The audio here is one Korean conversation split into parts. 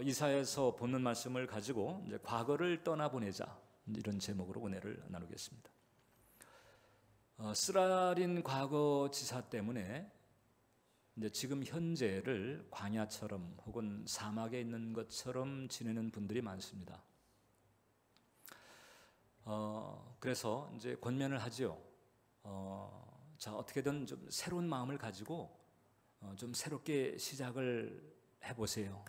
이사야서 본문 말씀을 가지고 이제 과거를 떠나보내자, 이런 제목으로 은혜를 나누겠습니다. 쓰라린 과거 지사 때문에 이제 지금 현재를 광야처럼 혹은 사막에 있는 것처럼 지내는 분들이 많습니다. 그래서 이제 권면을 하지요. 자, 어떻게든 좀 새로운 마음을 가지고 좀 새롭게 시작을 해보세요.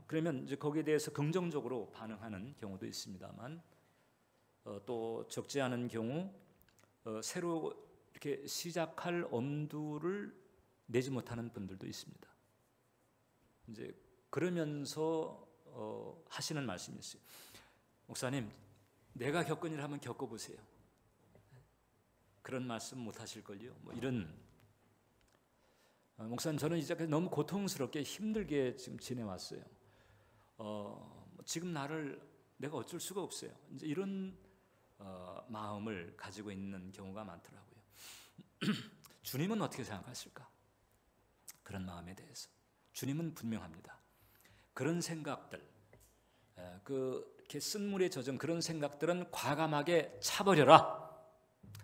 그러면 이제 거기에 대해서 긍정적으로 반응하는 경우도 있습니다만, 또 적지 않은 경우 새로 이렇게 시작할 엄두를 내지 못하는 분들도 있습니다. 이제 그러면서 하시는 말씀이 있어요. 목사님, 내가 겪은 일 한번 겪어보세요. 그런 말씀 못 하실걸요? 뭐 이런. 목사님, 저는 이제까지 너무 고통스럽게 힘들게 지금 지내왔어요. 지금 나를 내가 어쩔 수가 없어요. 이제 이런 마음을 가지고 있는 경우가 많더라고요. 주님은 어떻게 생각하실까? 그런 마음에 대해서 주님은 분명합니다. 그런 생각들, 이렇게 쓴물에 젖은 그런 생각들은 과감하게 차버려라.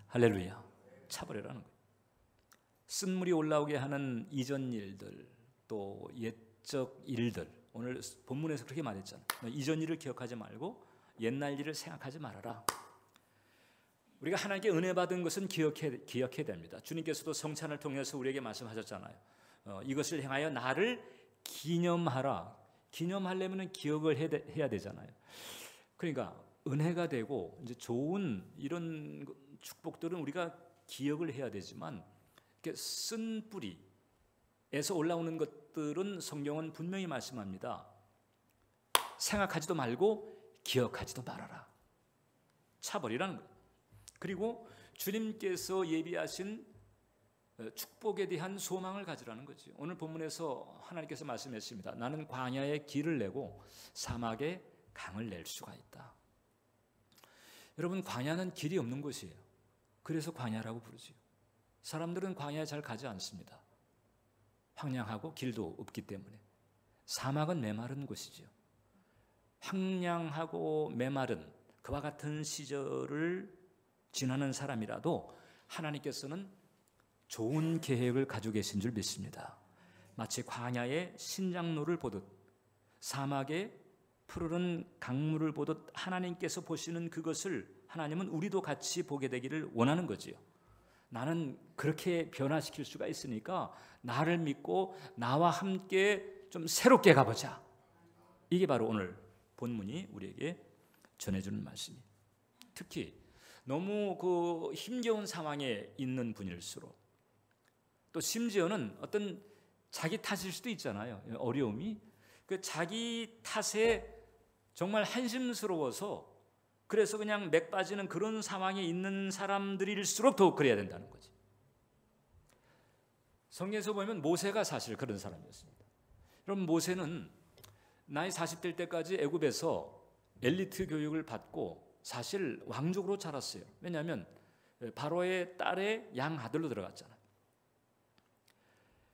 할렐루야. 차버려라는 거예요. 쓴물이 올라오게 하는 이전 일들, 또 옛적 일들, 오늘 본문에서 그렇게 말했잖아요. 이전 일을 기억하지 말고 옛날 일을 생각하지 말아라. 우리가 하나님께 은혜 받은 것은 기억해야 됩니다. 주님께서도 성찬을 통해서 우리에게 말씀하셨잖아요. 이것을 행하여 나를 기념하라. 기념하려면 기억을 해야 되잖아요. 그러니까 은혜가 되고 이제 좋은 이런 축복들은 우리가 기억을 해야 되지만, 이렇게 쓴 뿌리에서 올라오는 것들은 성경은 분명히 말씀합니다. 생각하지도 말고 기억하지도 말아라. 차버리라는 거예요. 그리고 주님께서 예비하신 축복에 대한 소망을 가지라는 거죠. 오늘 본문에서 하나님께서 말씀했습니다. 나는 광야에 길을 내고 사막에 강을 낼 수가 있다. 여러분, 광야는 길이 없는 곳이에요. 그래서 광야라고 부르지요. 사람들은 광야에 잘 가지 않습니다. 황량하고 길도 없기 때문에. 사막은 메마른 곳이지요. 황량하고 메마른 그와 같은 시절을 지나는 사람이라도 하나님께서는 좋은 계획을 가지고 계신 줄 믿습니다. 마치 광야의 신장로를 보듯, 사막의 푸르른 강물을 보듯 하나님께서 보시는 그것을 하나님은 우리도 같이 보게 되기를 원하는 거지요. 나는 그렇게 변화시킬 수가 있으니까 나를 믿고 나와 함께 좀 새롭게 가보자. 이게 바로 오늘 본문이 우리에게 전해주는 말씀이에요. 특히 너무 그 힘겨운 상황에 있는 분일수록, 또 심지어는 어떤 자기 탓일 수도 있잖아요. 어려움이 그 자기 탓에 정말 한심스러워서 그래서 그냥 맥 빠지는 그런 상황에 있는 사람들일수록 더욱 그래야 된다는 거지. 성경에서 보면 모세가 사실 그런 사람이었습니다. 여러분, 모세는 나이 40될 때까지 애굽에서 엘리트 교육을 받고 사실 왕족으로 자랐어요. 왜냐하면 바로의 딸의 양아들로 들어갔잖아요.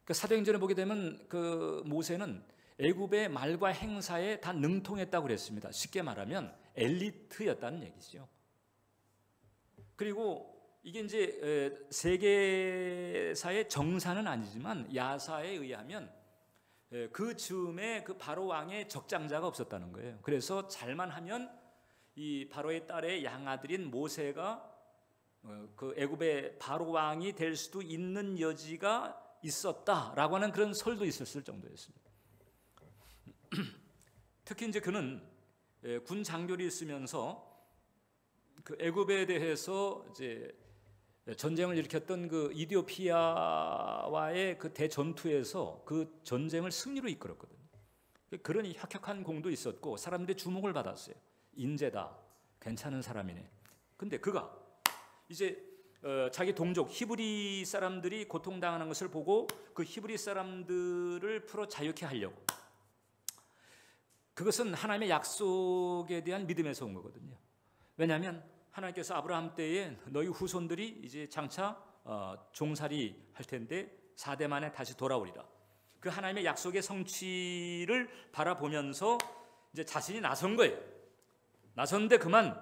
그 사도행전에 보게 되면 그 모세는 애굽의 말과 행사에 다 능통했다고 그랬습니다. 쉽게 말하면 엘리트였다는 얘기죠. 그리고 이게 이제 세계사의 정사는 아니지만 야사에 의하면 그 즈음에 그 바로 왕의 적장자가 없었다는 거예요. 그래서 잘만 하면 이 바로의 딸의 양아들인 모세가 그 애굽의 바로 왕이 될 수도 있는 여지가 있었다라고 하는 그런 설도 있었을 정도였습니다. 특히 이제 그는 군 장교를 있으면서 그 애굽에 대해서 이제 전쟁을 일으켰던 그 이디오피아와의 그 대전투에서 그 전쟁을 승리로 이끌었거든요. 그런 혁혁한 공도 있었고 사람들의 주목을 받았어요. 인재다, 괜찮은 사람이네. 근데 그가 이제 자기 동족 히브리 사람들이 고통당하는 것을 보고 그 히브리 사람들을 풀어 자유케 하려고, 그것은 하나님의 약속에 대한 믿음에서 온 거거든요. 왜냐하면 하나님께서 아브라함 때에 너희 후손들이 이제 장차 종살이 할 텐데 4대 만에 다시 돌아오리라. 그 하나님의 약속의 성취를 바라보면서 이제 자신이 나선 거예요. 나섰는데 그만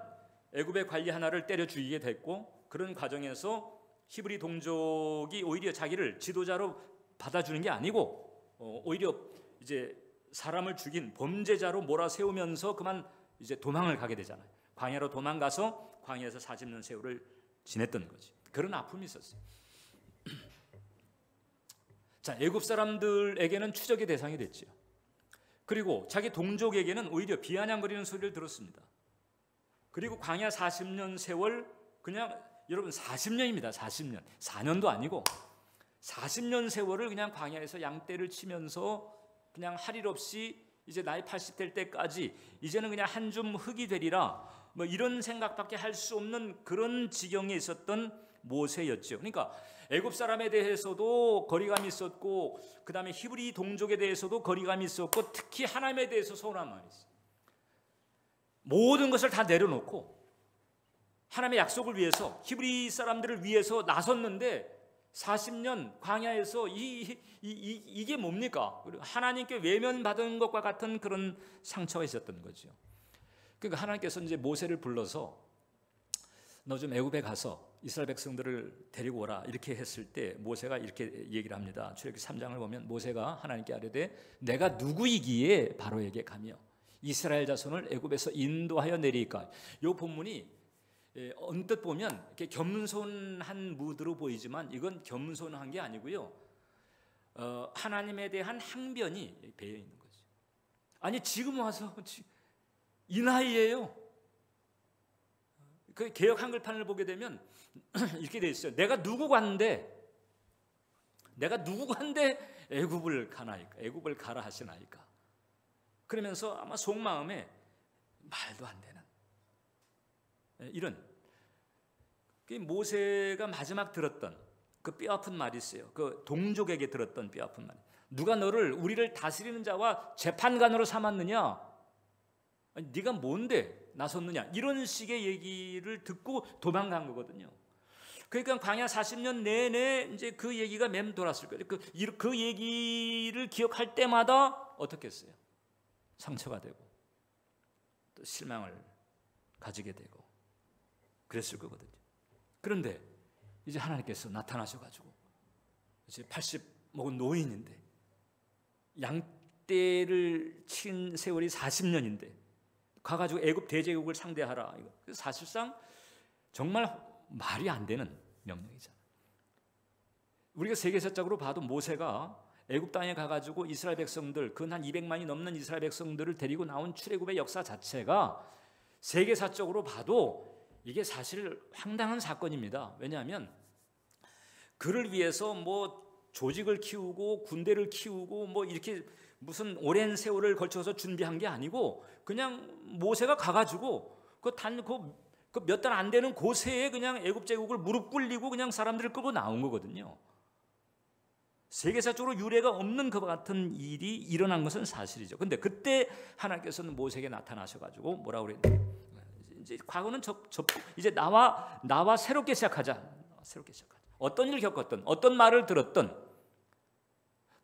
애굽의 관리 하나를 때려 죽이게 됐고, 그런 과정에서 히브리 동족이 오히려 자기를 지도자로 받아주는 게 아니고 오히려 이제 사람을 죽인 범죄자로 몰아세우면서 그만 이제 도망을 가게 되잖아요. 광야로 도망가서 광야에서 40년 세월을 지냈던 거지. 그런 아픔이 있었어요. 자, 애굽 사람들에게는 추적의 대상이 됐죠. 그리고 자기 동족에게는 오히려 비아냥거리는 소리를 들었습니다. 그리고 광야 40년 세월, 그냥 여러분 40년입니다. 40년. 4년도 아니고 40년 세월을 그냥 광야에서 양떼를 치면서 그냥 할 일 없이 이제 나이 80 될 때까지 이제는 그냥 한 줌 흙이 되리라, 뭐 이런 생각밖에 할 수 없는 그런 지경에 있었던 모세였죠. 그러니까 애굽 사람에 대해서도 거리감이 있었고, 그 다음에 히브리 동족에 대해서도 거리감이 있었고, 특히 하나님에 대해서 서운한 마음이 있어요. 모든 것을 다 내려놓고 하나님의 약속을 위해서, 히브리 사람들을 위해서 나섰는데 40년 광야에서 이게 뭡니까? 하나님께 외면받은 것과 같은 그런 상처가 있었던 거죠. 그러니까 하나님께서 이제 모세를 불러서 너 좀 애굽에 가서 이스라엘 백성들을 데리고 오라 이렇게 했을 때 모세가 이렇게 얘기를 합니다. 출애굽기 3장을 보면 모세가 하나님께 아뢰되 내가 누구이기에 바로에게 가며 이스라엘 자손을 애굽에서 인도하여 내리까. 이 본문이 언뜻 보면 이렇게 겸손한 무드로 보이지만 이건 겸손한 게 아니고요, 하나님에 대한 항변이 배어 있는 거죠. 아니 지금 와서 이 나이에요. 그 개역 한글판을 보게 되면 이렇게 돼 있어요. 내가 누구 간데 애굽을 가나이까, 애굽을 가라 하시나이까. 그러면서 아마 속마음에 말도 안 되는 이런, 모세가 마지막 들었던 그 뼈아픈 말이 있어요. 그 동족에게 들었던 뼈아픈 말. 누가 너를 우리를 다스리는 자와 재판관으로 삼았느냐? 아니, 네가 뭔데 나섰느냐? 이런 식의 얘기를 듣고 도망간 거거든요. 그러니까 광야 40년 내내 이제 그 얘기가 맴돌았을 거예요. 그 얘기를 기억할 때마다 어떻게 했어요? 상처가 되고 또 실망을 가지게 되고 그랬을 거거든요. 그런데 이제 하나님께서 나타나셔가지고 이제 80 먹은 노인인데 양떼를 친 세월이 40년인데 가가지고 애굽 대제국을 상대하라. 이거 사실상 정말 말이 안 되는 명령이잖아요. 우리가 세계사적으로 봐도 모세가 애굽 땅에 가가지고 이스라엘 백성들, 근 한 200만이 넘는 이스라엘 백성들을 데리고 나온 출애굽의 역사 자체가 세계사적으로 봐도 이게 사실 황당한 사건입니다. 왜냐하면 그를 위해서 뭐 조직을 키우고 군대를 키우고 뭐 이렇게 무슨 오랜 세월을 걸쳐서 준비한 게 아니고 그냥 모세가 가가지고 그 몇 달 안 되는 고세에 그냥 애굽 제국을 무릎 꿇리고 그냥 사람들을 끌고 나온 거거든요. 세계사적으로 유례가 없는 것 같은 일이 일어난 것은 사실이죠. 근데 그때 하나님께서는 모세에게 나타나셔가지고 뭐라고 그랬냐? 이제 과거는 이제 나와 새롭게 시작하자. 새롭게 시작하자. 어떤 일을 겪었든, 어떤 말을 들었든,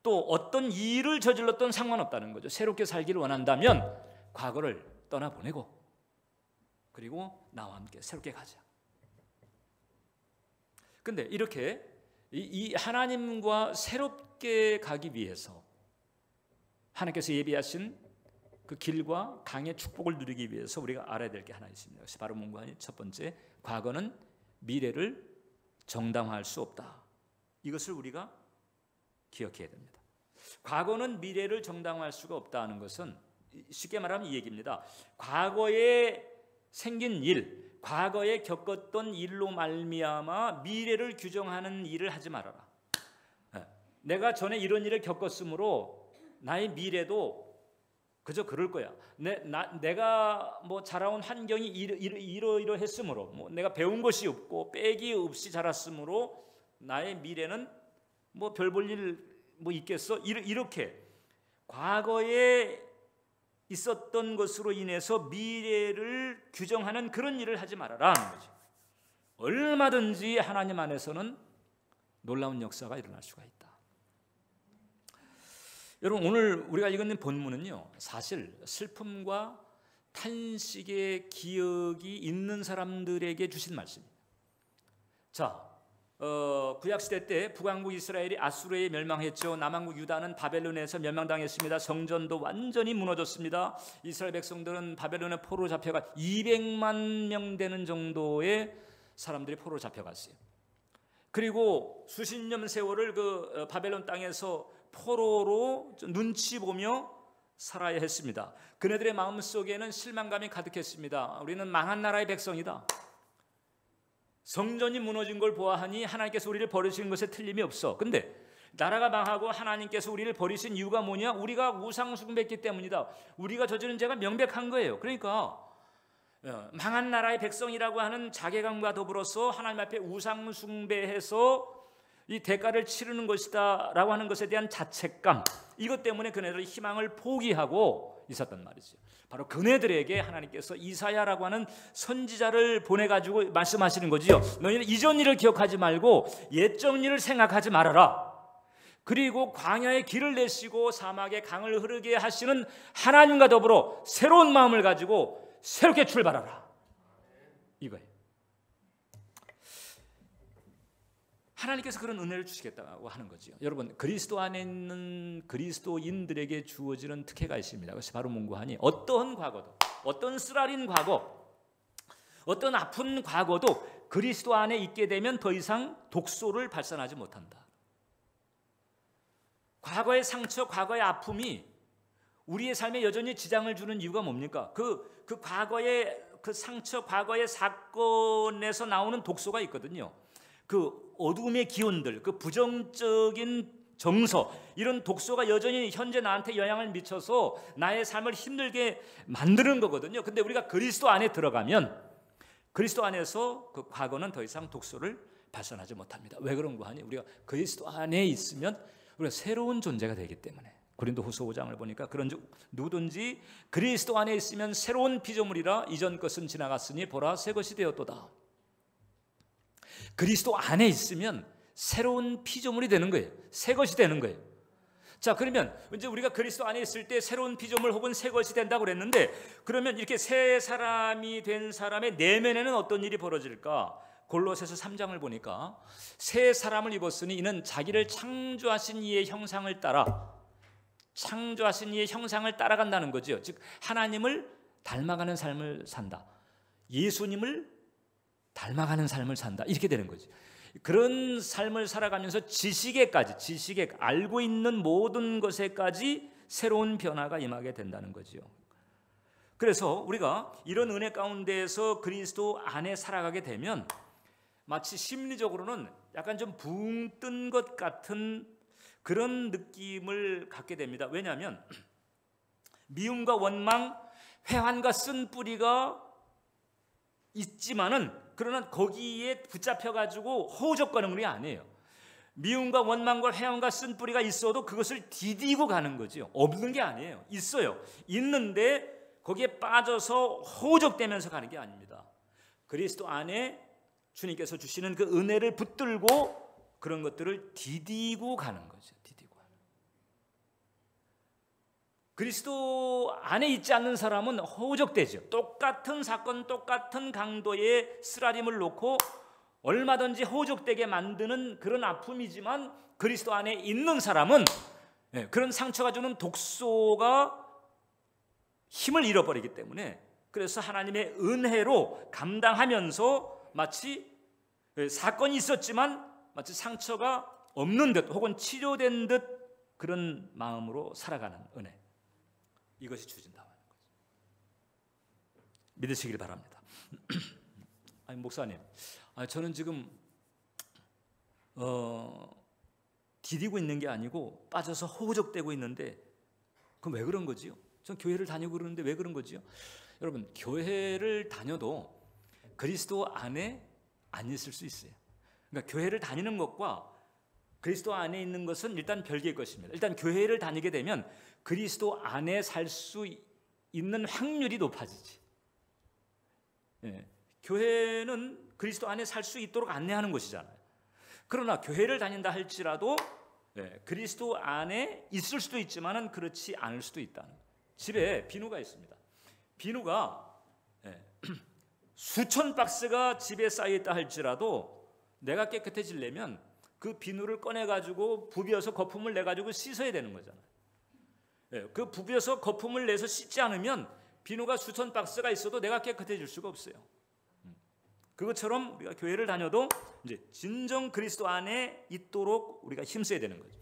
또 어떤 일을 저질렀든 상관없다는 거죠. 새롭게 살기를 원한다면 과거를 떠나보내고 그리고 나와 함께 새롭게 가자. 근데 이렇게 이 하나님과 새롭게 가기 위해서 하나님께서 예비하신 그 길과 강의 축복을 누리기 위해서 우리가 알아야 될 게 하나 있습니다. 그것이 바로 뭔가 하니 첫 번째, 과거는 미래를 정당화할 수 없다. 이것을 우리가 기억해야 됩니다. 과거는 미래를 정당화할 수가 없다는 것은 쉽게 말하면 이 얘기입니다. 과거에 생긴 일, 과거에 겪었던 일로 말미암아 미래를 규정하는 일을 하지 말아라. 내가 전에 이런 일을 겪었으므로 나의 미래도 그저 그럴 거야. 내가 뭐 자라온 환경이 이러이러했으므로, 뭐 내가 배운 것이 없고 빼기 없이 자랐으므로 나의 미래는 뭐 별 볼 일 뭐 있겠어? 이렇게 과거에 있었던 것으로 인해서 미래를 규정하는 그런 일을 하지 말아라는 거죠. 얼마든지 하나님 안에서는 놀라운 역사가 일어날 수가 있다. 여러분, 오늘 우리가 읽은 본문은요, 사실 슬픔과 탄식의 기억이 있는 사람들에게 주신 말씀입니다. 자, 구약시대 때 북왕국 이스라엘이 아수르에 멸망했죠. 남왕국 유다는 바벨론에서 멸망당했습니다. 성전도 완전히 무너졌습니다. 이스라엘 백성들은 바벨론의 포로로 잡혀가 200만 명 되는 정도의 사람들이 포로로 잡혀갔어요. 그리고 수십 년 세월을 그 바벨론 땅에서 포로로 눈치 보며 살아야 했습니다. 그네들의 마음속에는 실망감이 가득했습니다. 우리는 망한 나라의 백성이다. 성전이 무너진 걸 보아하니 하나님께서 우리를 버리신 것에 틀림이 없어. 근데 나라가 망하고 하나님께서 우리를 버리신 이유가 뭐냐? 우리가 우상 숭배했기 때문이다. 우리가 저지른 죄가 명백한 거예요. 그러니까 망한 나라의 백성이라고 하는 자괴감과 더불어서 하나님 앞에 우상 숭배해서 이 대가를 치르는 것이다 라고 하는 것에 대한 자책감, 이것 때문에 그네들이 희망을 포기하고 있었단 말이죠. 바로 그네들에게 하나님께서 이사야라고 하는 선지자를 보내가지고 말씀하시는 거지요. 너희는 이전 일을 기억하지 말고 옛적 일을 생각하지 말아라. 그리고 광야에 길을 내시고 사막에 강을 흐르게 하시는 하나님과 더불어 새로운 마음을 가지고 새롭게 출발하라, 이거예요. 하나님께서 그런 은혜를 주시겠다고 하는 거죠. 여러분, 그리스도 안에 있는 그리스도인들에게 주어지는 특혜가 있습니다. 그것이 바로 문구하니 어떤 과거도, 어떤 쓰라린 과거, 어떤 아픈 과거도 그리스도 안에 있게 되면 더 이상 독소를 발산하지 못한다. 과거의 상처, 과거의 아픔이 우리의 삶에 여전히 지장을 주는 이유가 뭡니까? 그 과거의 그 상처, 과거의 사건에서 나오는 독소가 있거든요. 그 어둠의 기운들, 그 부정적인 정서, 이런 독소가 여전히 현재 나한테 영향을 미쳐서 나의 삶을 힘들게 만드는 거거든요. 근데 우리가 그리스도 안에 들어가면 그리스도 안에서 그 과거는 더 이상 독소를 발산하지 못합니다. 왜 그런 거 하니? 우리가 그리스도 안에 있으면 우리가 새로운 존재가 되기 때문에. 고린도후서 5장을 보니까 그런즉 누구든지 그리스도 안에 있으면 새로운 피조물이라, 이전 것은 지나갔으니 보라 새 것이 되었도다. 그리스도 안에 있으면 새로운 피조물이 되는 거예요. 새 것이 되는 거예요. 자, 그러면 이제 우리가 그리스도 안에 있을 때 새로운 피조물 혹은 새 것이 된다고 그랬는데, 그러면 이렇게 새 사람이 된 사람의 내면에는 어떤 일이 벌어질까? 골로새서 3장을 보니까 새 사람을 입었으니 이는 자기를 창조하신 이의 형상을 따라, 창조하신 이의 형상을 따라간다는 거죠. 즉 하나님을 닮아가는 삶을 산다. 예수님을 닮아가는 삶을 산다. 이렇게 되는 거죠. 그런 삶을 살아가면서 지식에 알고 있는 모든 것에까지 새로운 변화가 임하게 된다는 거죠. 그래서 우리가 이런 은혜 가운데에서 그리스도 안에 살아가게 되면 마치 심리적으로는 약간 좀 붕 뜬 것 같은 그런 느낌을 갖게 됩니다. 왜냐하면 미움과 원망, 회한과 쓴뿌리가 있지만은, 그러나 거기에 붙잡혀가지고 허우적거리는 게 아니에요. 미움과 원망과 회한과 쓴뿌리가 있어도 그것을 디디고 가는 거죠. 없는 게 아니에요. 있어요. 있는데 거기에 빠져서 허우적대면서 가는 게 아닙니다. 그리스도 안에 주님께서 주시는 그 은혜를 붙들고 그런 것들을 디디고 가는 거죠. 디디고 가는. 그리스도 안에 있지 않는 사람은 허우적대죠. 똑같은 사건, 똑같은 강도의 쓰라림을 놓고 얼마든지 허우적대게 만드는 그런 아픔이지만, 그리스도 안에 있는 사람은 그런 상처가 주는 독소가 힘을 잃어버리기 때문에, 그래서 하나님의 은혜로 감당하면서 마치 사건이 있었지만 마치 상처가 없는 듯 혹은 치료된 듯 그런 마음으로 살아가는 은혜, 이것이 주어진다고 하는 거죠. 믿으시길 바랍니다. 아니, 목사님, 저는 지금 디디고 있는 게 아니고 빠져서 허우적대고 있는데, 그럼 왜 그런 거지요? 전 교회를 다니고 그러는데 왜 그런 거지요? 여러분, 교회를 다녀도 그리스도 안에 안 있을 수 있어요. 그러니까 교회를 다니는 것과 그리스도 안에 있는 것은 일단 별개의 것입니다. 일단 교회를 다니게 되면 그리스도 안에 살 수 있는 확률이 높아지지. 교회는 그리스도 안에 살 수 있도록 안내하는 곳이잖아요. 그러나 교회를 다닌다 할지라도 그리스도 안에 있을 수도 있지만은 그렇지 않을 수도 있다는 거예요. 집에 비누가 있습니다. 비누가 수천 박스가 집에 쌓여 있다 할지라도 내가 깨끗해지려면 그 비누를 꺼내 가지고 부벼서 거품을 내 가지고 씻어야 되는 거잖아요. 그 부벼서 거품을 내서 씻지 않으면 비누가 수천 박스가 있어도 내가 깨끗해질 수가 없어요. 그것처럼 우리가 교회를 다녀도 이제 진정 그리스도 안에 있도록 우리가 힘써야 되는 거죠.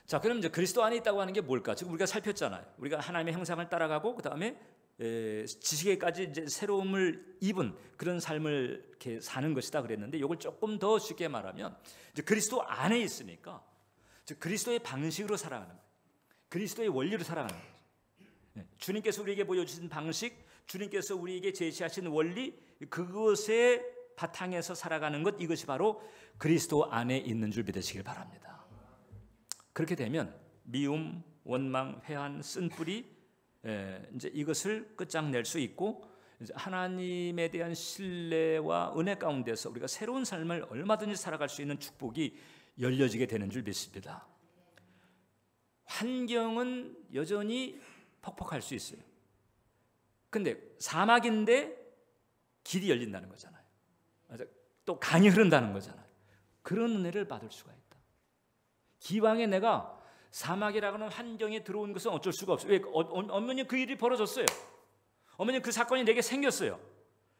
자, 그럼 이제 그리스도 안에 있다고 하는 게 뭘까? 지금 우리가 살폈잖아요. 우리가 하나님의 형상을 따라가고 그 다음에 지식에까지 이제 새로움을 입은 그런 삶을 이렇게 사는 것이다 그랬는데, 이걸 조금 더 쉽게 말하면 이제 그리스도 안에 있으니까 즉 그리스도의 방식으로 살아가는 거예요. 그리스도의 원리로 살아가는 거죠. 주님께서 우리에게 보여주신 방식, 주님께서 우리에게 제시하신 원리, 그것의 바탕에서 살아가는 것, 이것이 바로 그리스도 안에 있는 줄 믿으시길 바랍니다. 그렇게 되면 미움, 원망, 회한, 쓴뿌리, 이제 이것을 끝장낼 수 있고, 이제 하나님에 대한 신뢰와 은혜 가운데서 우리가 새로운 삶을 얼마든지 살아갈 수 있는 축복이 열려지게 되는 줄 믿습니다. 환경은 여전히 퍽퍽할 수 있어요. 근데 사막인데 길이 열린다는 거잖아요. 또 강이 흐른다는 거잖아요. 그런 은혜를 받을 수가 있다. 기왕에 내가 사막이라고는 환경에 들어온 것은 어쩔 수가 없어요. 왜? 어머니 그 일이 벌어졌어요. 어머니 그 사건이 내게 생겼어요.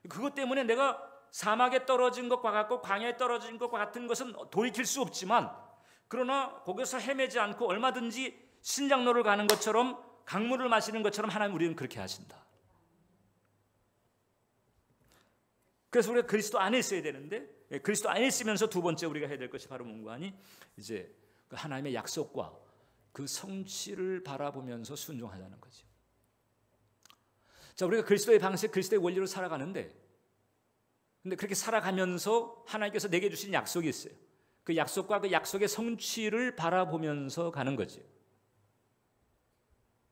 그것 때문에 내가 사막에 떨어진 것과 같고 광야에 떨어진 것과 같은 것은 돌이킬 수 없지만, 그러나 거기서 헤매지 않고 얼마든지 신장로를 가는 것처럼, 강물을 마시는 것처럼 하나님 우리는 그렇게 하신다. 그래서 우리가 그리스도 안에 있어야 되는데, 그리스도 안에 있으면서 두 번째 우리가 해야 될 것이 바로 뭔가 하니, 이제 하나님의 약속과 그 성취를 바라보면서 순종하자는 거죠. 자, 우리가 그리스도의 방식, 그리스도의 원리로 살아가는데, 근데 그렇게 살아가면서 하나님께서 내게 주신 약속이 있어요. 그 약속과 그 약속의 성취를 바라보면서 가는 거죠.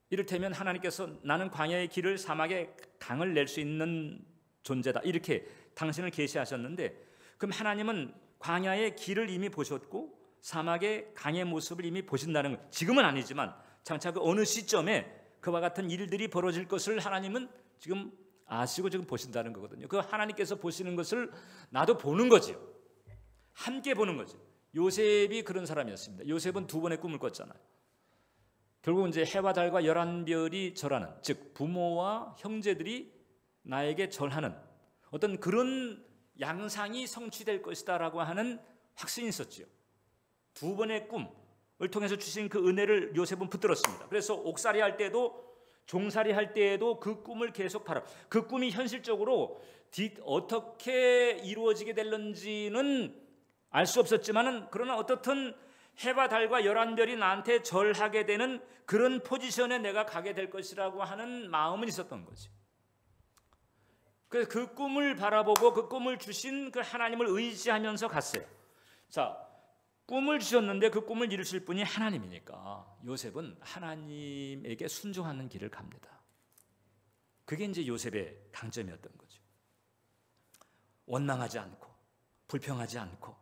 이를테면 하나님께서 나는 광야의 길을, 사막의 강을 낼 수 있는 존재다, 이렇게 당신을 계시하셨는데, 그럼 하나님은 광야의 길을 이미 보셨고 사막의 강의 모습을 이미 보신다는 것, 지금은 아니지만 장차 그 어느 시점에 그와 같은 일들이 벌어질 것을 하나님은 지금 아시고 지금 보신다는 거거든요. 그 하나님께서 보시는 것을 나도 보는 거지요. 함께 보는 거죠. 요셉이 그런 사람이었습니다. 요셉은 두 번의 꿈을 꿨잖아요. 결국 이제 해와 달과 11별이 절하는, 즉 부모와 형제들이 나에게 절하는 어떤 그런 양상이 성취될 것이다라고 하는 확신이 있었지요. 두 번의 꿈을 통해서 주신 그 은혜를 요셉은 붙들었습니다. 그래서 옥살이 할 때도 종살이 할 때에도 그 꿈을 계속 바라, 그 꿈이 현실적으로 어떻게 이루어지게 될는지는 알 수 없었지만은, 그러나 어떻든 해와 달과 11별이 나한테 절하게 되는 그런 포지션에 내가 가게 될 것이라고 하는 마음은 있었던 거지. 그래서 그 꿈을 바라보고 그 꿈을 주신 그 하나님을 의지하면서 갔어요. 자, 꿈을 주셨는데 그 꿈을 이루실 분이 하나님이니까 요셉은 하나님에게 순종하는 길을 갑니다. 그게 이제 요셉의 강점이었던 거죠. 원망하지 않고 불평하지 않고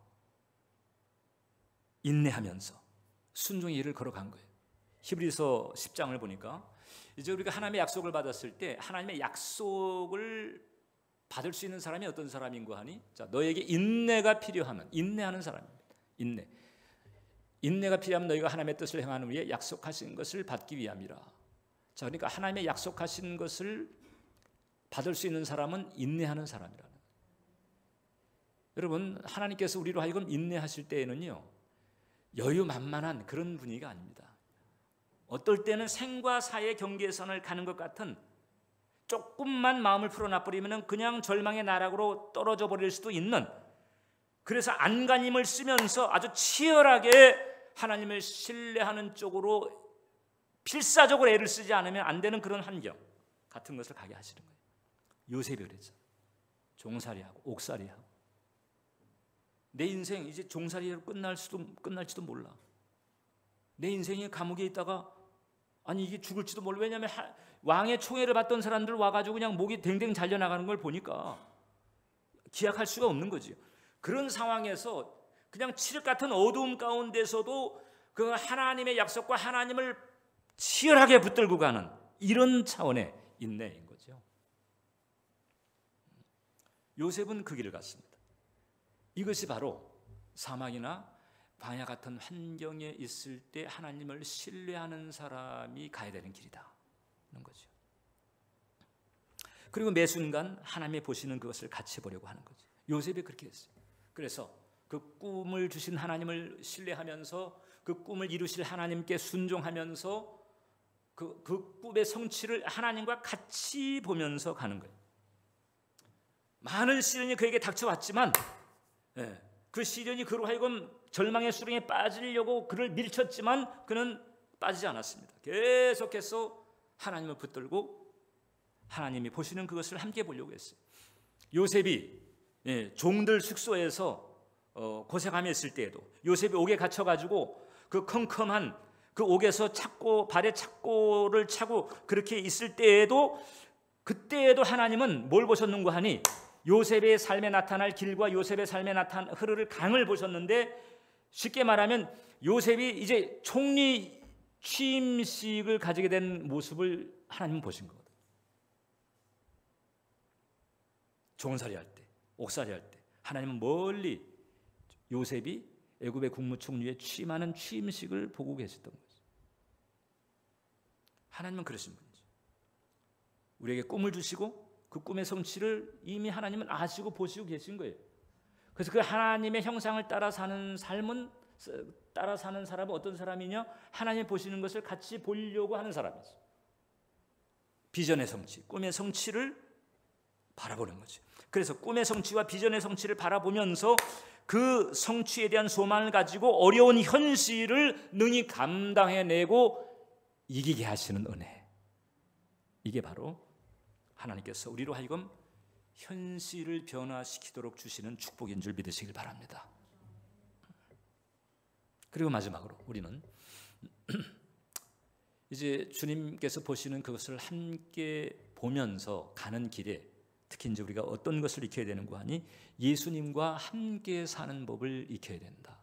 인내하면서 순종의 길을 걸어간 거예요. 히브리서 10장을 보니까 이제 우리가 하나님의 약속을 받았을 때 하나님의 약속을 받을 수 있는 사람이 어떤 사람인가 하니, 자, 너에게 인내가 필요하면, 인내하는 사람입니다. 인내가 필요하면 너희가 하나님의 뜻을 행하는 위에 약속하신 것을 받기 위함이라. 자, 그러니까 하나님의 약속하신 것을 받을 수 있는 사람은 인내하는 사람이라는 거예요. 여러분, 하나님께서 우리로 하여금 인내하실 때에는요, 여유만만한 그런 분위기가 아닙니다. 어떨 때는 생과 사의 경계선을 가는 것 같은, 조금만 마음을 풀어놔버리면 그냥 절망의 나락으로 떨어져 버릴 수도 있는, 그래서 안간힘을 쓰면서 아주 치열하게 하나님을 신뢰하는 쪽으로 필사적으로 애를 쓰지 않으면 안 되는 그런 환경 같은 것을 가게 하시는 거예요. 요셉이 그랬죠. 종살이하고 옥살이하고, 내 인생 이제 종살이로 끝날지도 몰라. 내 인생이 감옥에 있다가, 아니 이게 죽을지도 몰라. 왜냐하면 왕의 총애를 받던 사람들 와가지고 그냥 목이 댕댕 잘려나가는 걸 보니까 기약할 수가 없는 거지요. 그런 상황에서 그냥 칠흑 같은 어두움 가운데서도 그 하나님의 약속과 하나님을 치열하게 붙들고 가는 이런 차원의 인내인 거죠. 요셉은 그 길을 갔습니다. 이것이 바로 사막이나 광야 같은 환경에 있을 때 하나님을 신뢰하는 사람이 가야 되는 길이다 는 거죠. 그리고 매 순간 하나님이 보시는 그것을 같이 보려고 하는 거죠. 요셉이 그렇게 했어요. 그래서 그 꿈을 주신 하나님을 신뢰하면서 그 꿈을 이루실 하나님께 순종하면서 그 꿈의 성취를 하나님과 같이 보면서 가는 거예요. 많은 시련이 그에게 닥쳐왔지만 그 시련이 그로 하여금 절망의 수렁에 빠지려고 그를 밀쳤지만 그는 빠지지 않았습니다. 계속해서 하나님을 붙들고 하나님이 보시는 그것을 함께 보려고 했어요. 요셉이 종들 숙소에서 고생하며 있을 때에도, 요셉이 옥에 갇혀가지고 그 컴컴한 그 옥에서 발에 착고를 차고 그렇게 있을 때에도, 그때에도 하나님은 뭘 보셨는가 하니 요셉의 삶에 나타날 길과 요셉의 삶에 흐를 강을 보셨는데, 쉽게 말하면 요셉이 이제 총리 취임식을 가지게 된 모습을 하나님은 보신 거거든요. 종살이 할 때, 옥살이 할 때 하나님은 멀리 요셉이 애굽의 국무총리에 취임하는 취임식을 보고 계셨던 거죠. 하나님은 그러신 분이죠. 우리에게 꿈을 주시고 그 꿈의 성취를 이미 하나님은 아시고 보시고 계신 거예요. 그래서 그 하나님의 형상을 따라 사는 사람은 어떤 사람이냐? 하나님 보시는 것을 같이 보려고 하는 사람이죠. 비전의 성취, 꿈의 성취를 바라보는 거죠. 그래서 꿈의 성취와 비전의 성취를 바라보면서 그 성취에 대한 소망을 가지고 어려운 현실을 능히 감당해내고 이기게 하시는 은혜, 이게 바로 하나님께서 우리로 하여금 현실을 변화시키도록 주시는 축복인 줄 믿으시길 바랍니다. 그리고 마지막으로 우리는 이제 주님께서 보시는 그것을 함께 보면서 가는 길에 특히 이제 우리가 어떤 것을 익혀야 되는가 하니 예수님과 함께 사는 법을 익혀야 된다.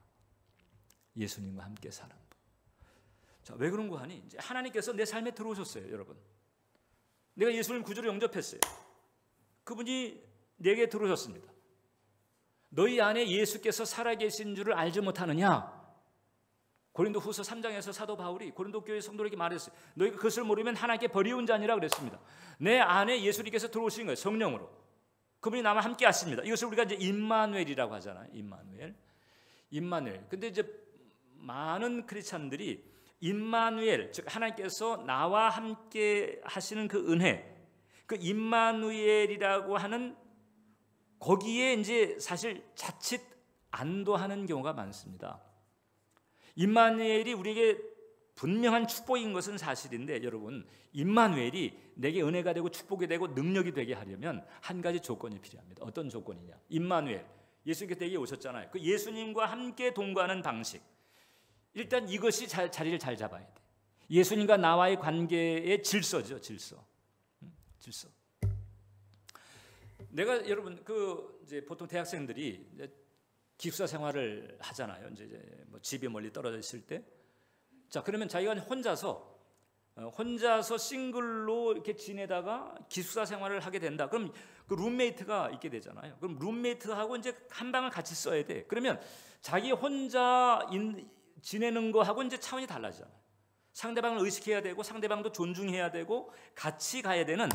예수님과 함께 사는 법. 자, 왜 그런가 하니 이제 하나님께서 내 삶에 들어오셨어요, 여러분. 내가 예수님 구주로 영접했어요. 그분이 내게 들어오셨습니다. 너희 안에 예수께서 살아계신 줄을 알지 못하느냐? 고린도후서 3장에서 사도 바울이 고린도 교회 성도에게 말했어요. 너희가 그것을 모르면 하나님께 버리운 자니라 그랬습니다. 내 안에 예수님께서 들어오신 거예요, 성령으로. 그분이 나와 함께 하십니다. 이것을 우리가 이제 임마누엘이라고 하잖아요. 임마누엘. 근데 이제 많은 크리스찬들이 임마누엘, 즉 하나님께서 나와 함께 하시는 그 은혜, 그 임마누엘이라고 하는 거기에 이제 사실 자칫 안도하는 경우가 많습니다. 임마누엘이 우리에게 분명한 축복인 것은 사실인데, 여러분, 임마누엘이 내게 은혜가 되고 축복이 되고 능력이 되게 하려면 한 가지 조건이 필요합니다. 어떤 조건이냐? 임마누엘, 예수님께서 내게 오셨잖아요. 그 예수님과 함께 동거하는 방식, 일단 이것이 자리를 잘 잡아야 돼. 예수님과 나와의 관계의 질서죠, 질서. 내가 여러분 이제 보통 대학생들이 이제 기숙사 생활을 하잖아요. 이제 뭐 집이 멀리 떨어져 있을 때, 자 그러면 자기가 혼자서 싱글로 이렇게 지내다가 기숙사 생활을 하게 된다. 그럼 그 룸메이트가 있게 되잖아요. 그럼 룸메이트하고 이제 한 방을 같이 써야 돼. 그러면 자기 혼자 지내는 거하고 이제 차원이 달라지잖아요. 상대방을 의식해야 되고 상대방도 존중해야 되고 같이 가야 되는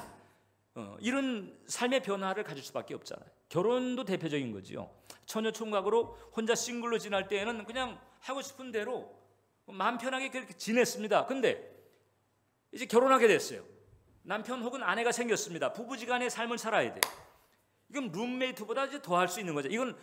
이런 삶의 변화를 가질 수밖에 없잖아요. 결혼도 대표적인 거지요. 처녀 총각으로 혼자 싱글로 지낼 때에는 그냥 하고 싶은 대로 마음 편하게 그렇게 지냈습니다. 근데 이제 결혼하게 됐어요. 남편 혹은 아내가 생겼습니다. 부부지간의 삶을 살아야 돼. 이건 룸메이트보다 이제 더 할 수 있는 거죠. 이건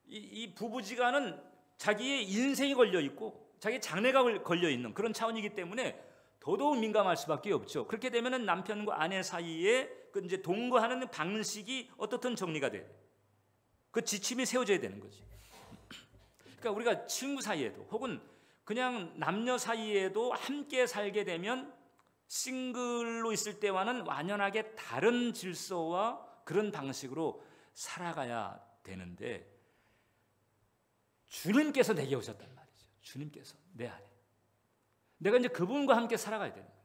이 부부지간은 자기의 인생이 걸려 있고 자기 장래가 걸려 있는 그런 차원이기 때문에 더더욱 민감할 수밖에 없죠. 그렇게 되면은 남편과 아내 사이에 그 이제 동거하는 방식이 어떻든 정리가 돼. 그 지침이 세워져야 되는 거지. 그러니까 우리가 친구 사이에도 혹은 그냥 남녀 사이에도 함께 살게 되면 싱글로 있을 때와는 완연하게 다른 질서와 그런 방식으로 살아가야 되는데, 주님께서 내게 오셨단 말이죠. 주님께서 내 안에. 내가 이제 그분과 함께 살아가야 되는 거예요.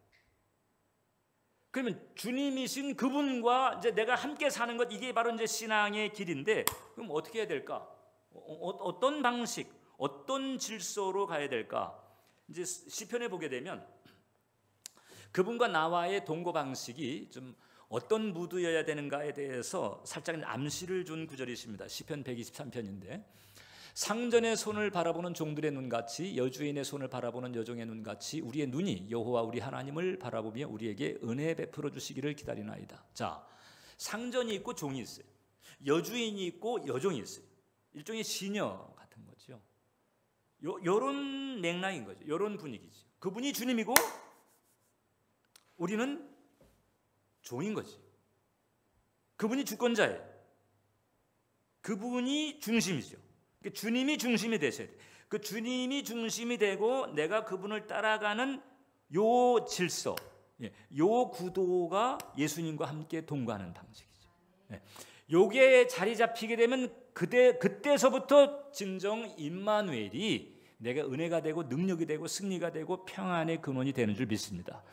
그러면 주님이신 그분과 이제 내가 함께 사는 것, 이게 바로 이제 신앙의 길인데, 그럼 어떻게 해야 될까? 어떤 방식, 어떤 질서로 가야 될까? 이제 시편에 보게 되면 그분과 나와의 동거 방식이 좀 어떤 무드여야 되는가에 대해서 살짝 암시를 준 구절이 있습니다. 시편 123편인데, 상전의 손을 바라보는 종들의 눈같이 여주인의 손을 바라보는 여종의 눈같이 우리의 눈이 여호와 우리 하나님을 바라보며 우리에게 은혜 베풀어 주시기를 기다리나이다. 자, 상전이 있고 종이 있어요. 여주인이 있고 여종이 있어요. 일종의 시녀 같은 거죠. 요런 맥락인 거죠. 요런 분위기죠. 그분이 주님이고 우리는 종인 거지. 그분이 주권자예요. 그분이 중심이죠. 주님이 중심이 되셔야 돼. 그 주님이 중심이 되고 내가 그분을 따라가는 요 질서, 요 구도가 예수님과 함께 동거하는 방식이죠. 요게 자리 잡히게 되면 그때서부터 진정 임마누엘이 내가 은혜가 되고 능력이 되고 승리가 되고 평안의 근원이 되는 줄 믿습니다.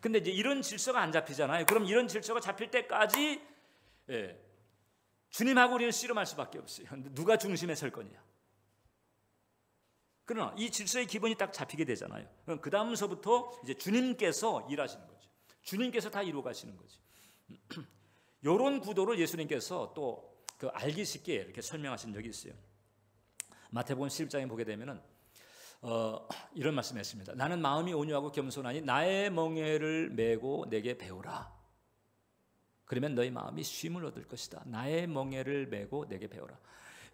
근데 이제 이런 질서가 안 잡히잖아요. 그럼 이런 질서가 잡힐 때까지 주님하고 우리는 씨름할 수밖에 없어요. 누가 중심에 설 거냐. 그러나 이 질서의 기본이 딱 잡히게 되잖아요. 그 다음서부터 이제 주님께서 일하시는 거죠. 주님께서 다 이루어 가시는 거죠. 이런 구도를 예수님께서 또 그 알기 쉽게 이렇게 설명하신 적이 있어요. 마태복음 11장에 보게 되면은 이런 말씀했습니다. 나는 마음이 온유하고 겸손하니 나의 멍에를 메고 내게 배우라. 그러면 너희 마음이 쉼을 얻을 것이다. 나의 멍에를 메고 내게 배우라.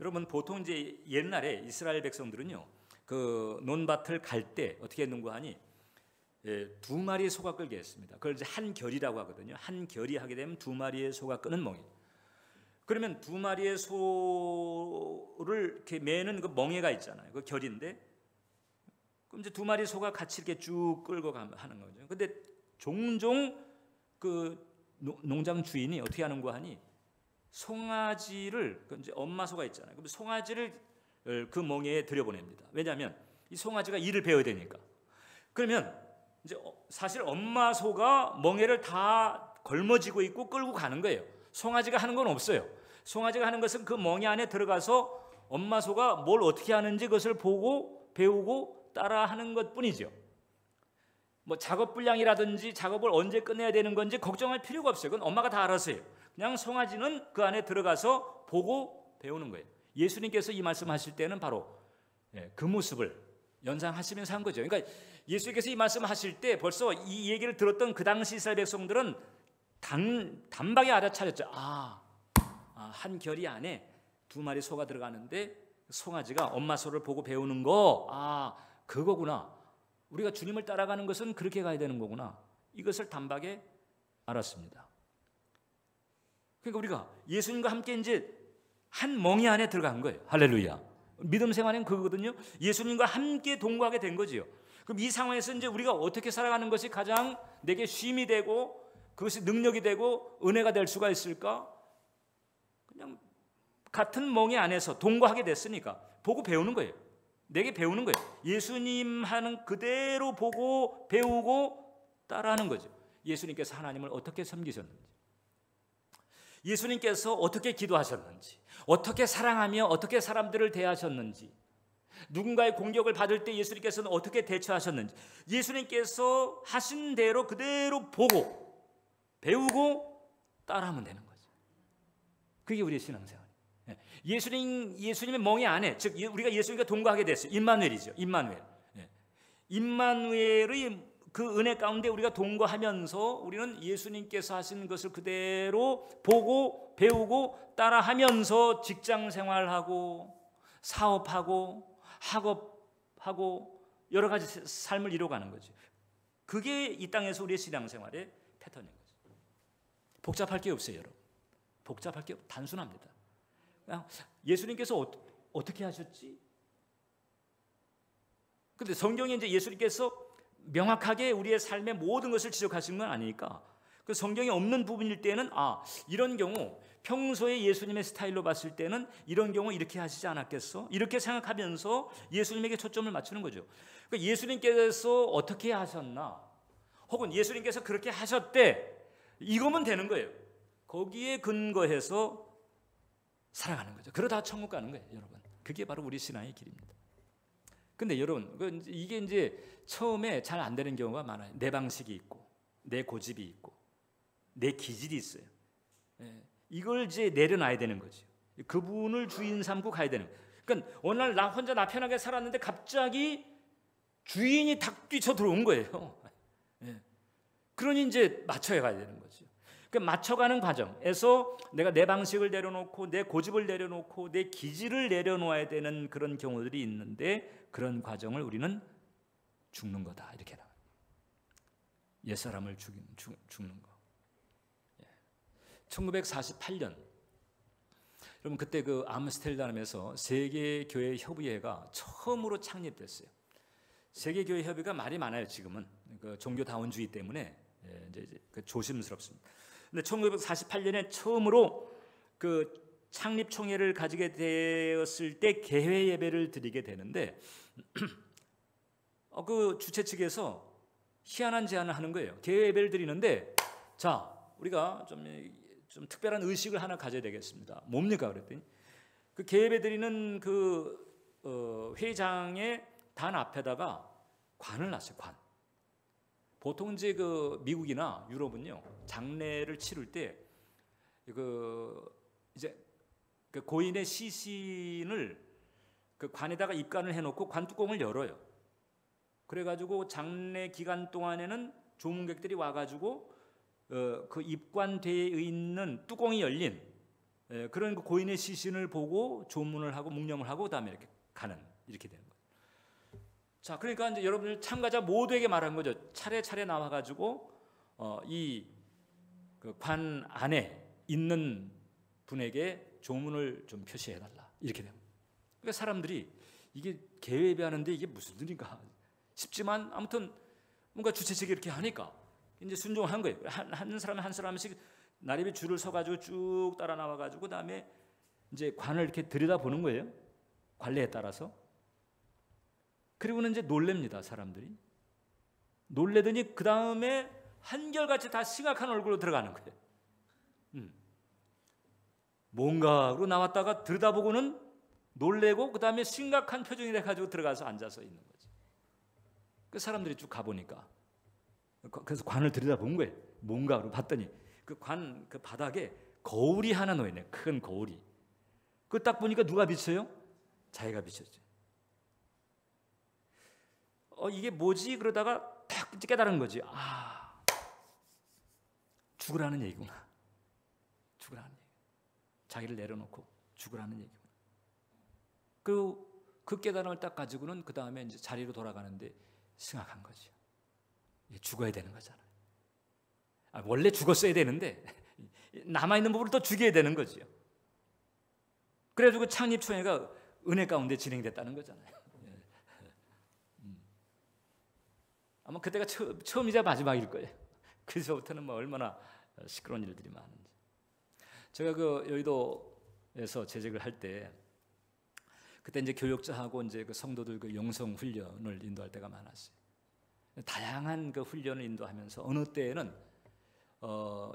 여러분, 보통 이제 옛날에 이스라엘 백성들은요, 그 논밭을 갈 때 어떻게 했는가 하니, 두 마리의 소가 끌게 했습니다. 그걸 이제 한 결이라고 하거든요. 한 결이 하게 되면 두 마리의 소가 끄는 멍에. 그러면 두 마리의 소를 이렇게 매는 그 멍에가 있잖아요. 그 결인데, 그럼 이제 두 마리 소가 같이 이렇게 쭉 끌고 하는 거죠. 근데 종종 그 농장 주인이 어떻게 하는가 하니, 송아지를, 이제 엄마 소가 있잖아요. 그럼 송아지를 그 멍에에 들여보냅니다. 왜냐하면 이 송아지가 일을 배워야 되니까. 그러면 이제 사실 엄마 소가 멍에를 다 걸머쥐고 있고 끌고 가는 거예요. 송아지가 하는 건 없어요. 송아지가 하는 것은 그 멍에 안에 들어가서 엄마 소가 뭘 어떻게 하는지 그것을 보고 배우고 따라하는 것뿐이죠. 뭐 작업 분량이라든지 작업을 언제 끝내야 되는 건지 걱정할 필요가 없어요. 그건 엄마가 다 알아서 해요. 그냥 송아지는 그 안에 들어가서 보고 배우는 거예요. 예수님께서 이 말씀하실 때는 바로 그 모습을 연상하시면서 한 거죠. 그러니까 예수님께서 이 말씀하실 때 벌써 이 얘기를 들었던 그 당시 이스라엘 백성들은 단박에 알아차렸죠. 한 결이 안에 두 마리 소가 들어가는데 송아지가 엄마 소를 보고 배우는 거, 그거구나. 우리가 주님을 따라가는 것은 그렇게 가야 되는 거구나. 이것을 단박에 알았습니다. 그러니까 우리가 예수님과 함께 이제 한 멍이 안에 들어간 거예요. 할렐루야. 믿음 생활은 그거거든요. 예수님과 함께 동거하게 된 거지요. 그럼 이 상황에서 이제 우리가 어떻게 살아가는 것이 가장 내게 쉼이 되고 그것이 능력이 되고 은혜가 될 수가 있을까? 그냥 같은 멍에 안에서 동거하게 됐으니까 보고 배우는 거예요. 내게 배우는 거예요. 예수님 하는 그대로 보고 배우고 따라하는 거죠. 예수님께서 하나님을 어떻게 섬기셨는지, 예수님께서 어떻게 기도하셨는지, 어떻게 사랑하며 어떻게 사람들을 대하셨는지, 누군가의 공격을 받을 때 예수님께서는 어떻게 대처하셨는지, 예수님께서 하신 대로 그대로 보고 배우고 따라하면 되는 거죠. 그게 우리의 신앙생활. 예수님의 멍에 안에, 즉 우리가 예수님과 동거하게 됐어요. 임마누엘이죠. 임마누엘. 임마누엘의 그 은혜 가운데 우리가 동거하면서 우리는 예수님께서 하신 것을 그대로 보고 배우고 따라하면서 직장 생활하고 사업하고 학업하고 여러 가지 삶을 이루어가는 거죠. 그게 이 땅에서 우리의 신앙생활의 패턴인 거죠. 복잡할 게 없어요, 여러분. 복잡할 게 단순합니다. 그냥 예수님께서 어떻게 하셨지? 근데 성경에 이제 예수님께서 명확하게 우리의 삶의 모든 것을 지적하신 건 아니니까 그 성경에 없는 부분일 때는 이런 경우 평소에 예수님의 스타일로 봤을 때는 이런 경우 이렇게 하시지 않았겠어? 이렇게 생각하면서 예수님에게 초점을 맞추는 거죠. 그러니까 예수님께서 어떻게 하셨나? 혹은 예수님께서 그렇게 하셨대. 이거면 되는 거예요. 거기에 근거해서 살아가는 거죠. 그러다 천국 가는 거예요, 여러분. 그게 바로 우리 신앙의 길입니다. 근데 여러분, 이게 이제 처음에 잘 안 되는 경우가 많아요. 내 방식이 있고, 내 고집이 있고, 내 기질이 있어요. 이걸 이제 내려놔야 되는 거죠. 그분을 주인 삼고 가야 되는 거예요. 그러니까 어느 날 나 혼자 나 편하게 살았는데 갑자기 주인이 탁 뛰쳐 들어온 거예요. 그러니 이제 맞춰야 가야 되는 거죠. 그러니까 맞춰가는 과정에서 내가 내 방식을 내려놓고 내 고집을 내려놓고 내 기질을 내려놓아야 되는 그런 경우들이 있는데, 그런 과정을 우리는 죽는 거다, 이렇게 나와요. 옛사람을 죽는 거. 1948년 여러분, 그때 그 암스테르담에서 세계교회협의회가 처음으로 창립됐어요. 세계교회협의회가 말이 많아요. 지금은 그 종교다원주의 때문에 이제 조심스럽습니다. 근데 1948년에 처음으로 그 창립 총회를 가지게 되었을 때 개회 예배를 드리게 되는데 그 주최 측에서 희한한 제안을 하는 거예요. 개회 예배를 드리는데, 자, 우리가 좀 특별한 의식을 하나 가져야 되겠습니다. 뭡니까? 그랬더니 그 개회 예배 드리는 그 회장의 단 앞에다가 관을 놨어요. 관. 보통 이제 그 미국이나 유럽은요, 장례를 치를 때 이제 그 고인의 시신을 그 관에다가 입관을 해놓고 관 뚜껑을 열어요. 그래가지고 장례 기간 동안에는 조문객들이 와가지고 그 입관되어 있는 뚜껑이 열린 그런 그 고인의 시신을 보고 조문을 하고 묵념을 하고 그다음에 이렇게 이렇게 되는 거예요. 자, 그러니까 이제 여러분들 참가자 모두에게 말한 거죠. 차례차례 나와가지고 이 그 관 안에 있는 분에게 조문을 좀 표시해달라, 이렇게 됩니다. 그러니까 사람들이 이게 개회 예배하는데 이게 무슨 일인가 싶지만, 아무튼 뭔가 주최 측이 이렇게 하니까 이제 순종한 거예요. 한 사람 한 사람씩 나름의 줄을 서가지고 쭉 따라 나와가지고 그다음에 이제 관을 이렇게 들여다보는 거예요. 관례에 따라서. 그리고는 이제 놀랍니다. 사람들이 놀래더니 그 다음에 한결같이 다 심각한 얼굴로 들어가는 거예요. 뭔가로 나왔다가 들여다보고는 놀래고 그 다음에 심각한 표정이 돼가지고 들어가서 앉아서 있는 거죠. 그 사람들이 쭉 가보니까, 그래서 관을 들여다본 거예요. 뭔가로 봤더니 그 관 그 바닥에 거울이 하나 놓여있네. 큰 거울이. 그 딱 보니까 누가 비쳐요? 자기가 비쳤죠. 이게 뭐지? 그러다가 딱 깨달은 거지. 죽으라는 얘기구나. 죽으라는 얘기. 자기를 내려놓고 죽으라는 얘기구나. 그 깨달음을 딱 가지고는 그 다음에 이제 자리로 돌아가는데 승낙한 거죠. 죽어야 되는 거잖아요. 원래 죽었어야 되는데 남아있는 부분을 또 죽여야 되는 거죠. 그래가지고 창립총회가 은혜 가운데 진행됐다는 거잖아요. 아마 그때가 처음이자 마지막일 거예요. 그래서부터는 뭐 얼마나 시끄러운 일들이 많은지. 제가 그 여의도에서 재직을 할 때, 그때 이제 교육자하고 이제 그 성도들 그 영성 훈련을 인도할 때가 많았어요. 다양한 그 훈련을 인도하면서 어느 때에는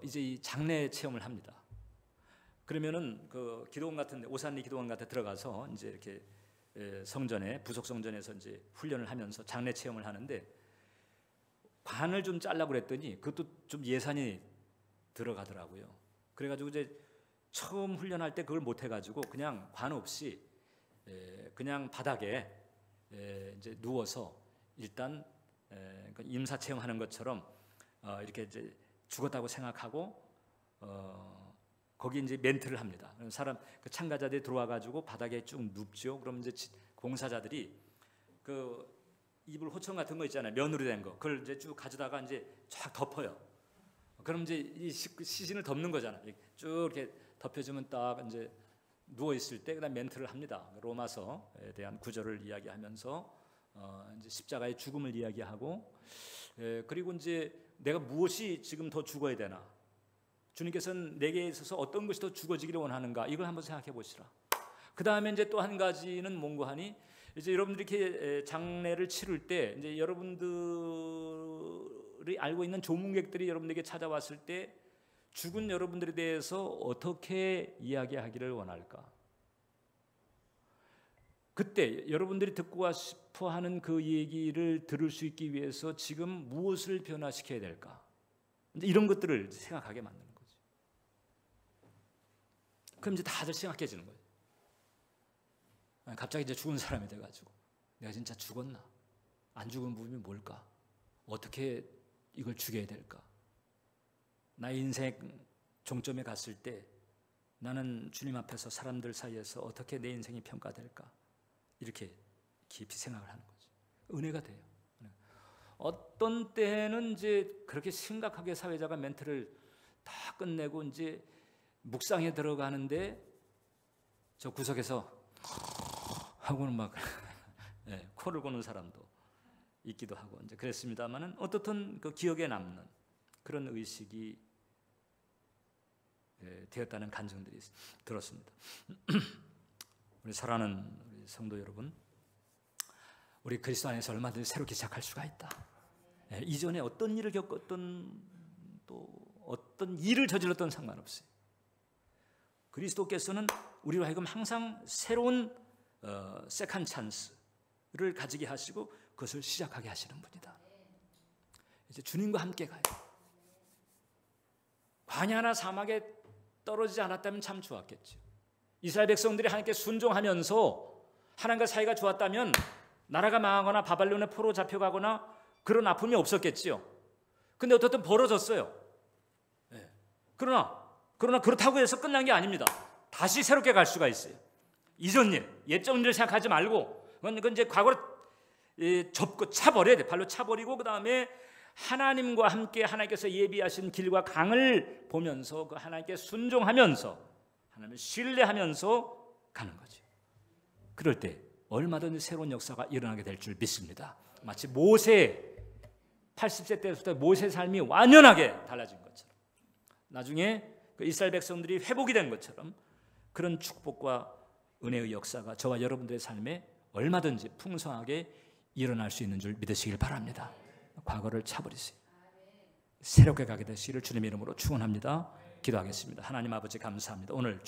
이제 이 장례 체험을 합니다. 그러면은 그 기도원 같은 오산리 기도원 같은 데 들어가서 이제 이렇게 성전에 부속 성전에서 이제 훈련을 하면서 장례 체험을 하는데, 관을 좀 잘라고 그랬더니 그것도 좀 예산이 들어가더라고요. 그래가지고 이제 처음 훈련할 때 그걸 못 해가지고 그냥 관 없이 그냥 바닥에 이제 누워서 일단 임사 체험하는 것처럼 이렇게 이제 죽었다고 생각하고 거기 이제 멘트를 합니다. 사람 그 참가자들이 들어와가지고 바닥에 쭉 눕죠. 그럼 이제 봉사자들이 그 이불 호청 같은 거 있잖아요. 면으로 된 거. 그걸 이제 쭉 가져다가 이제 쫙 덮어요. 그럼 이제 이 시신을 덮는 거잖아요. 쭉 이렇게 덮여주면 딱 이제 누워 있을 때 그다음 멘트를 합니다. 로마서에 대한 구절을 이야기하면서 이제 십자가의 죽음을 이야기하고 그리고 이제 내가 무엇이 지금 더 죽어야 되나? 주님께서는 내게 있어서 어떤 것이 더 죽어지기를 원하는가? 이걸 한번 생각해 보시라. 그 다음에 이제 또 한 가지는 뭔고 하니, 이제 여러분들이 이렇게 장례를 치를 때 이제 여러분들이 알고 있는 조문객들이 여러분들에게 찾아왔을 때 죽은 여러분들에 대해서 어떻게 이야기하기를 원할까? 그때 여러분들이 듣고 싶어 하는 그 얘기를 들을 수 있기 위해서 지금 무엇을 변화시켜야 될까? 이제 이런 것들을 생각하게 만드는 거죠. 그럼 이제 다들 생각해지는 거예요. 갑자기 이제 죽은 사람이 돼가지고 내가 진짜 죽었나? 안 죽은 부분이 뭘까? 어떻게 이걸 죽여야 될까? 나의 인생 종점에 갔을 때 나는 주님 앞에서 사람들 사이에서 어떻게 내 인생이 평가될까? 이렇게 깊이 생각을 하는 거죠. 은혜가 돼요. 어떤 때는 이제 그렇게 심각하게 사회자가 멘트를 다 끝내고 이제 묵상에 들어가는데 저 구석에서 하고는 막 네, 코를 고는 사람도 있기도 하고 이제 그랬습니다만은 어떻든 그 기억에 남는 그런 의식이 되었다는 간증들이 들었습니다. 우리 사랑하는 우리 성도 여러분, 우리 그리스도 안에서 얼마든지 새롭게 시작할 수가 있다. 이전에 어떤 일을 겪었던 또 어떤 일을 저질렀던 상관없어요. 그리스도께서는 우리로 하여금 항상 새로운 세컨 찬스를 가지게 하시고 그것을 시작하게 하시는 분이다. 이제 주님과 함께 가요. 광야나 사막에 떨어지지 않았다면 참 좋았겠죠. 이스라엘 백성들이 하나님께 순종하면서 하나님과 사이가 좋았다면 나라가 망하거나 바벨론에 포로 잡혀가거나 그런 아픔이 없었겠지요. 근데 어떻든 벌어졌어요. 그러나 그렇다고 해서 끝난 게 아닙니다. 다시 새롭게 갈 수가 있어요. 이전 일, 옛적 일을 생각하지 말고 그건 이제 과거로 접고 차버려야 돼. 발로 차버리고 그 다음에 하나님과 함께 하나님께서 예비하신 길과 강을 보면서 그 하나님께 순종하면서 하나님을 신뢰하면서 가는 거죠. 그럴 때 얼마든지 새로운 역사가 일어나게 될 줄 믿습니다. 마치 모세 80세 때부터 모세의 삶이 완연하게 달라진 것처럼 나중에 그 이스라엘 백성들이 회복이 된 것처럼 그런 축복과 은혜의 역사가 저와 여러분들의 삶에 얼마든지 풍성하게 일어날 수 있는 줄 믿으시길 바랍니다. 과거를 차버리세요. 새롭게 가게 되시기를 주님의 이름으로 축원합니다. 기도하겠습니다. 하나님 아버지 감사합니다. 오늘